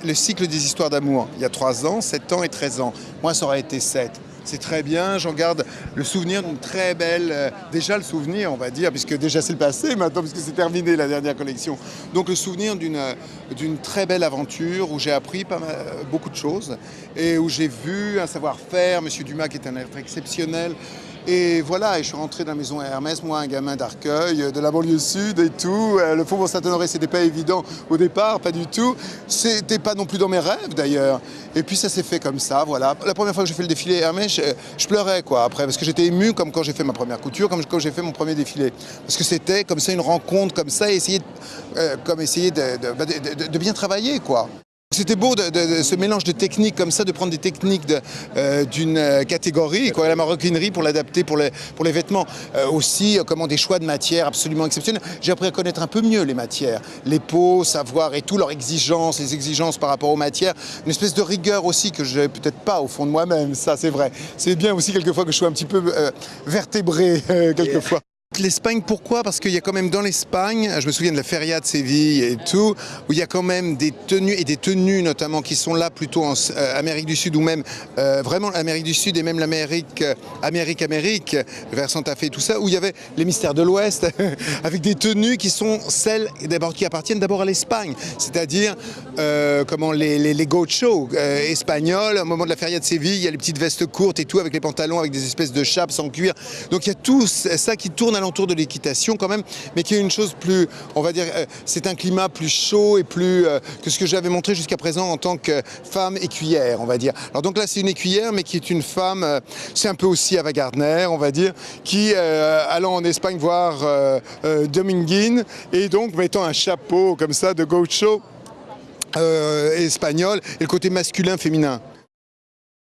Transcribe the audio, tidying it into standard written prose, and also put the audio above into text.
le cycle des histoires d'amour. Il y a 3 ans, 7 ans et 13 ans. Moi, ça aurait été 7. C'est très bien, j'en garde le souvenir d'une très belle... déjà le souvenir, on va dire, puisque déjà c'est le passé maintenant, puisque c'est terminé la dernière collection. Donc le souvenir d'une très belle aventure où j'ai appris beaucoup de choses et où j'ai vu un savoir-faire, M. Dumas qui est un être exceptionnel. Et voilà, et je suis rentré dans la maison Hermès, moi un gamin d'Arcueil, de la banlieue sud et tout. Le Faubourg Saint-Honoré, c'était pas évident au départ, pas du tout. C'était pas non plus dans mes rêves d'ailleurs. Et puis ça s'est fait comme ça, voilà. La première fois que j'ai fait le défilé Hermès, je pleurais quoi après, parce que j'étais ému comme quand j'ai fait ma première couture, comme quand j'ai fait mon premier défilé. Parce que c'était comme ça une rencontre comme ça, et essayer de bien travailler quoi. C'était beau de ce mélange de techniques comme ça, de prendre des techniques d'une catégorie, quoi, la maroquinerie pour l'adapter pour les vêtements. Aussi, comment des choix de matières absolument exceptionnels. J'ai appris à connaître un peu mieux les matières, les peaux, savoir et tout, leurs exigences, les exigences par rapport aux matières. Une espèce de rigueur aussi que je n'ai peut-être pas au fond de moi-même, ça c'est vrai. C'est bien aussi quelquefois que je sois un petit peu vertébré, quelquefois. L'Espagne, pourquoi? Parce qu'il y a quand même dans l'Espagne, je me souviens de la Feria de Séville et tout, où il y a quand même des tenues, et des tenues notamment qui sont là plutôt en Amérique du Sud, ou même vraiment l'Amérique du Sud et même l'Amérique, vers Santa Fe et tout ça, où il y avait les mystères de l'Ouest, avec des tenues qui sont celles d'abord qui appartiennent d'abord à l'Espagne, c'est-à-dire comment les gauchos espagnols, au moment de la Feria de Séville, il y a les petites vestes courtes et tout, avec les pantalons, avec des espèces de chapes en cuir. Donc il y a tout ça qui tourne alentour de l'équitation quand même, mais qui est une chose plus, on va dire, c'est un climat plus chaud et plus que ce que j'avais montré jusqu'à présent en tant que femme écuyère, on va dire. Alors donc là c'est une écuyère, mais qui est une femme, c'est un peu aussi Ava Gardner, on va dire, qui allant en Espagne voir Dominguín, et donc mettant un chapeau comme ça de gaucho espagnol, et le côté masculin féminin.